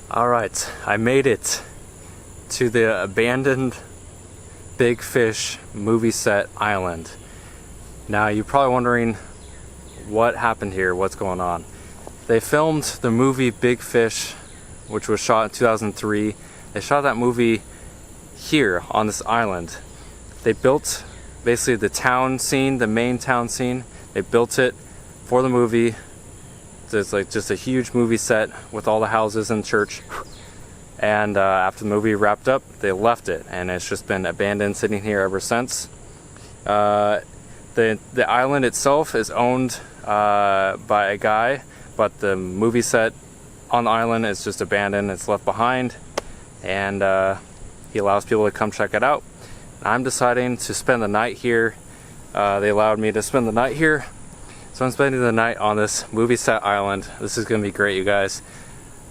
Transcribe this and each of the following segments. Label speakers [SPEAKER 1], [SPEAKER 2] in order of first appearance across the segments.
[SPEAKER 1] Alright, I made it to the abandoned Big Fish movie set island. Now you're probably wondering what happened here, what's going on. They filmed the movie Big Fish, which was shot in 2003. They shot that movie here on this island. They built basically the town scene, the main town scene. They built it for the movie. So it's like just a huge movie set with all the houses and church. And after the movie wrapped up, they left it, and it's just been abandoned, sitting here ever since. The island itself is owned by a guy, but the movie set on the island is just abandoned. It's left behind, and he allows people to come check it out. I'm deciding to spend the night here. They allowed me to spend the night here. So I'm spending the night on this movie set island. This is going to be great, you guys.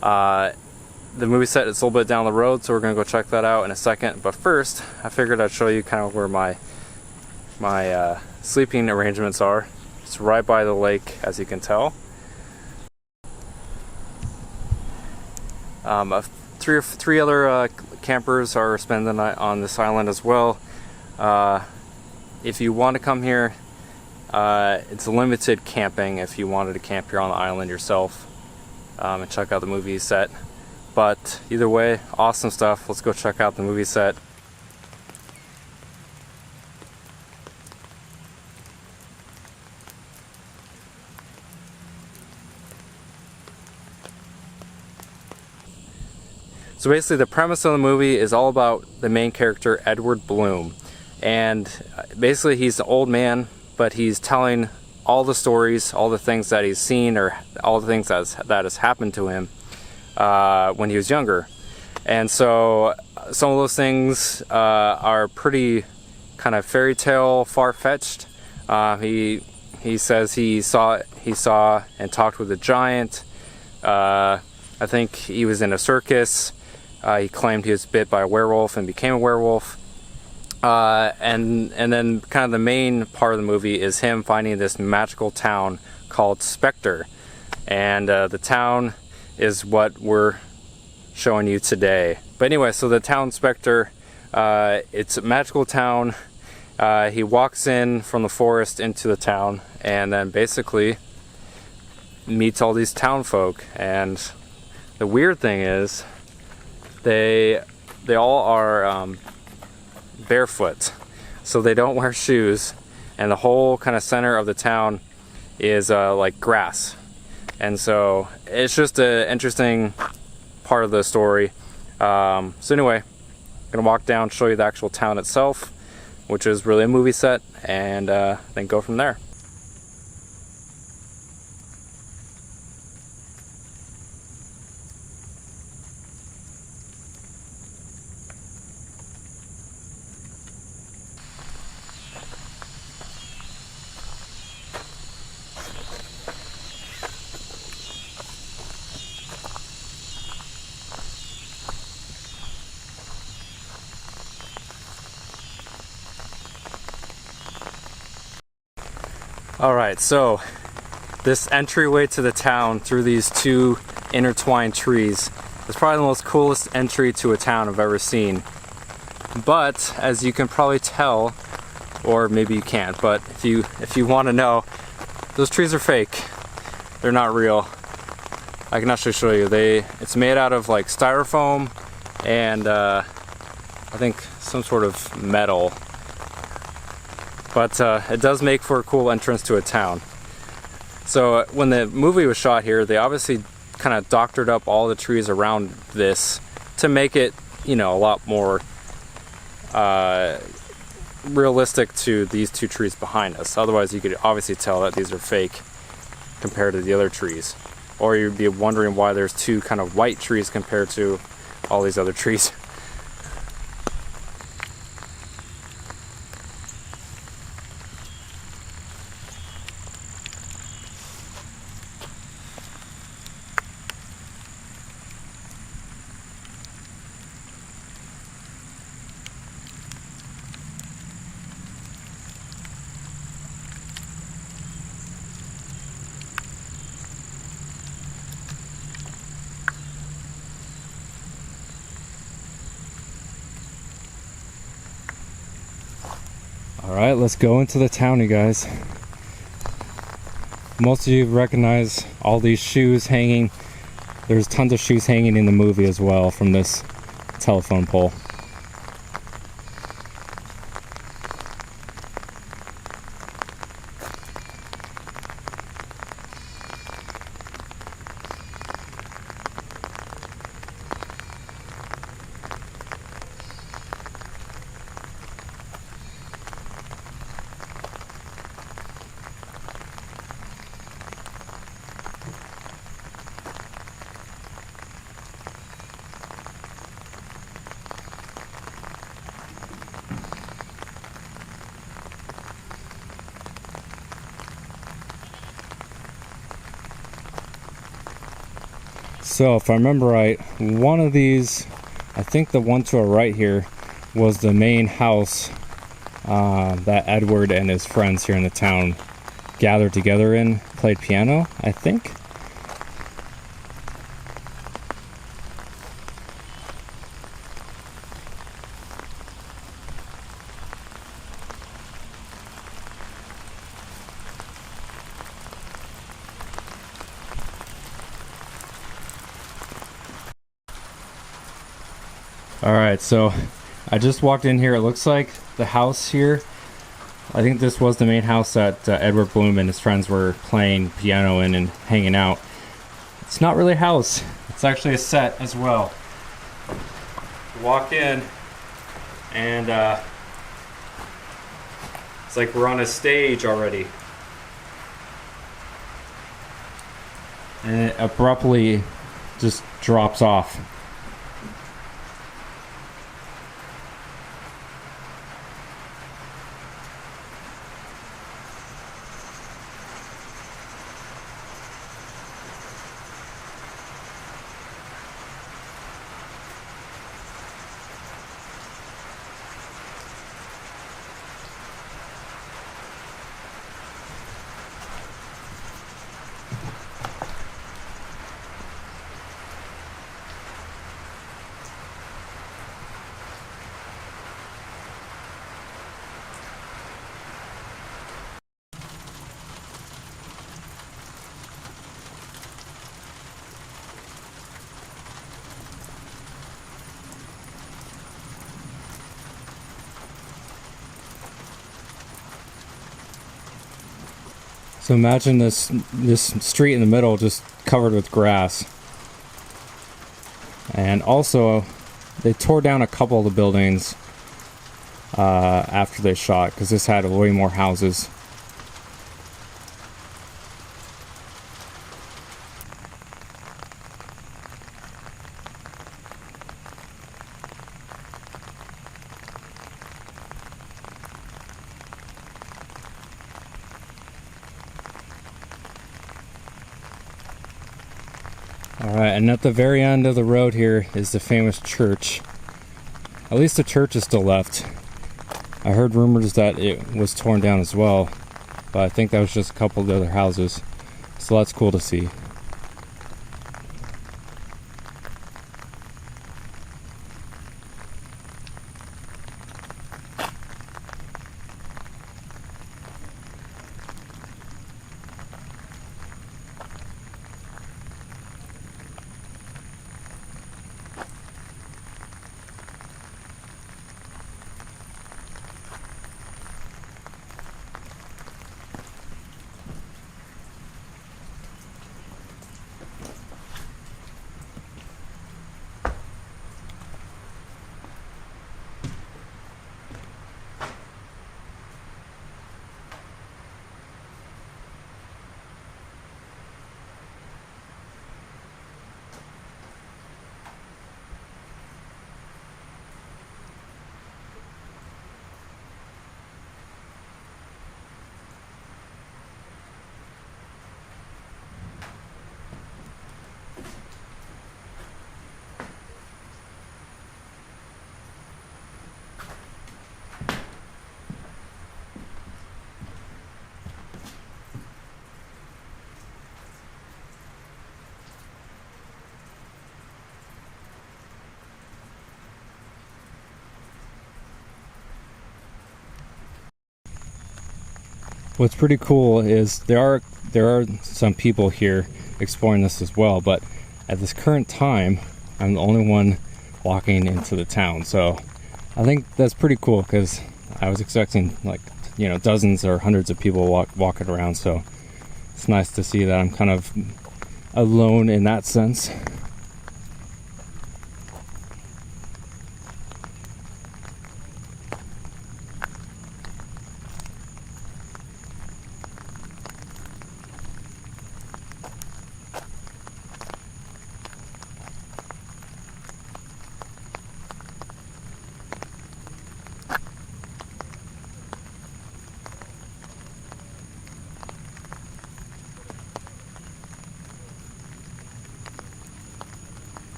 [SPEAKER 1] The movie set is a little bit down the road, so we're going to go check that out in a second. But first, I figured I'd show you kind of where my sleeping arrangements are. It's right by the lake, as you can tell. Three other campers are spending the night on this island as well. If you want to come here, it's limited camping if you wanted to camp here on the island yourself and check out the movie set. But either way, awesome stuff. Let's go check out the movie set. So basically the premise of the movie is all about the main character, Edward Bloom. And basically he's an old man, but he's telling all the stories, all the things that he's seen, or all the things that has happened to him when he was younger. And so some of those things are pretty kind of fairy tale, far-fetched. He says he saw and talked with a giant. I think he was in a circus. He claimed he was bit by a werewolf and became a werewolf. And then kind of the main part of the movie is him finding this magical town called Spectre. And the town is what we're showing you today. But anyway, so the town Spectre, it's a magical town. He walks in from the forest into the town and then basically meets all these town folk. And the weird thing is they all are barefoot, so they don't wear shoes, and the whole kind of center of the town is like grass. And so it's just an interesting part of the story. So anyway, I'm gonna walk down, show you the actual town itself, which is really a movie set, and then go from there. Alright, so this entryway to the town through these two intertwined trees is probably the most coolest entry to a town I've ever seen. But as you can probably tell, or maybe you can't, but if you want to know, those trees are fake. They're not real. I can actually show you. It's made out of like styrofoam and I think some sort of metal. But it does make for a cool entrance to a town. So when the movie was shot here, they obviously kind of doctored up all the trees around this to make it, you know, a lot more realistic to these two trees behind us. Otherwise you could obviously tell that these are fake compared to the other trees. Or you'd be wondering why there's two kind of white trees compared to all these other trees. Alright, let's go into the town, you guys. Most of you recognize all these shoes hanging. There's tons of shoes hanging in the movie as well from this telephone pole. So if I remember right, one of these, I think the one to our right here, was the main house that Edward and his friends here in the town gathered together in, played piano, I think. Alright, so I just walked in here. It looks like the house here, I think this was the main house that Edward Bloom and his friends were playing piano in and hanging out. It's not really a house, it's actually a set as well. Walk in and it's like we're on a stage already. And it abruptly just drops off. So imagine this street in the middle just covered with grass. And also, they tore down a couple of the buildings after they shot, because this had way more houses. Alright, and at the very end of the road here is the famous church. At least the church is still left. I heard rumors that it was torn down as well, but I think that was just a couple of other houses. So that's cool to see. What's pretty cool is there are some people here exploring this as well, but at this current time, I'm the only one walking into the town. So I think that's pretty cool, because I was expecting, like, you know, dozens or hundreds of people walking around. So it's nice to see that I'm kind of alone in that sense.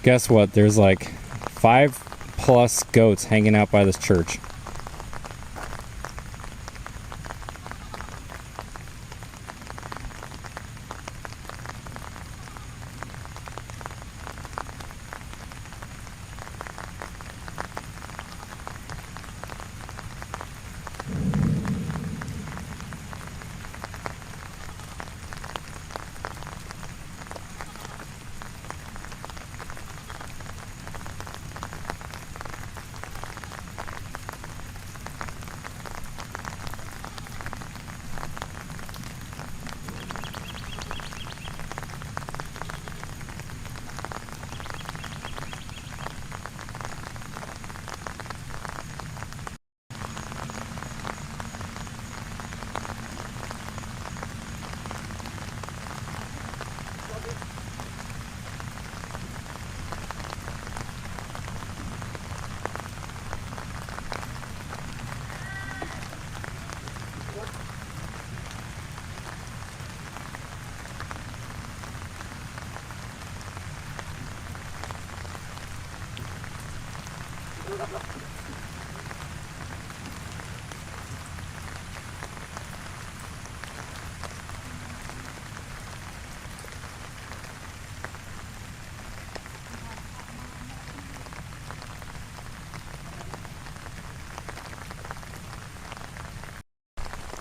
[SPEAKER 1] Guess what? There's like 5+ goats hanging out by this church.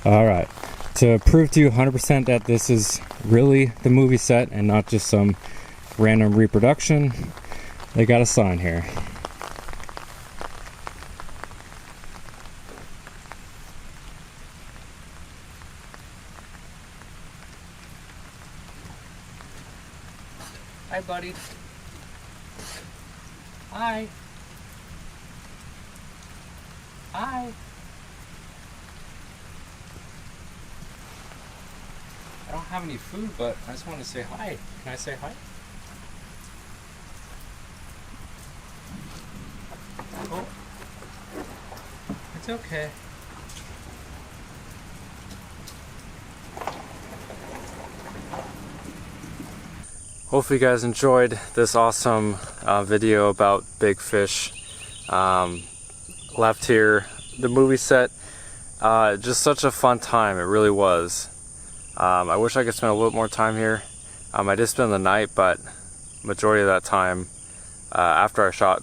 [SPEAKER 1] Alright, to prove to you 100% that this is really the movie set and not just some random reproduction, they got a sign here.
[SPEAKER 2] Hi, buddy. Hi.
[SPEAKER 1] Hi. I don't have any food, but I just want to say hi. Can I say hi? Oh. It's okay. Hopefully you guys enjoyed this awesome video about big fish. Left here, the movie set, just such a fun time, it really was. I wish I could spend a little more time here. I did spend the night, but majority of that time, after I shot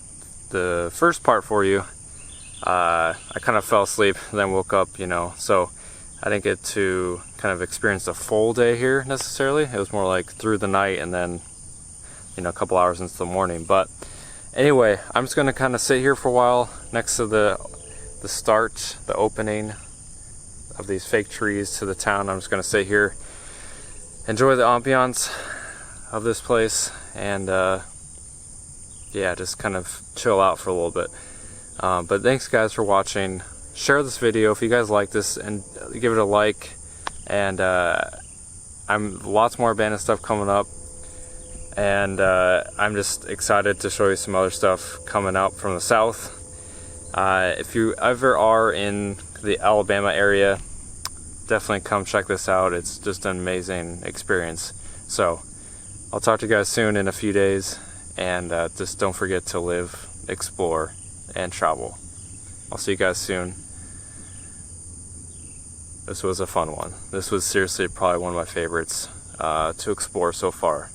[SPEAKER 1] the first part for you, I kind of fell asleep and then woke up, you know, so I didn't get to kind of experience the full day here necessarily. It was more like through the night and then, you know, a couple hours into the morning. But anyway, I'm just gonna kind of sit here for a while next to the start, the opening of these fake trees to the town. I'm just gonna sit here, enjoy the ambiance of this place, and yeah, just kind of chill out for a little bit. But thanks guys for watching. Share this video if you guys like this, and give it a like. And I'm lots more abandoned stuff coming up, and I'm just excited to show you some other stuff coming out from the south. If you ever are in the Alabama area, definitely come check this out. It's just an amazing experience. So I'll talk to you guys soon in a few days, and just don't forget to live, explore, and travel. I'll see you guys soon. This was a fun one. This was seriously probably one of my favorites to explore so far.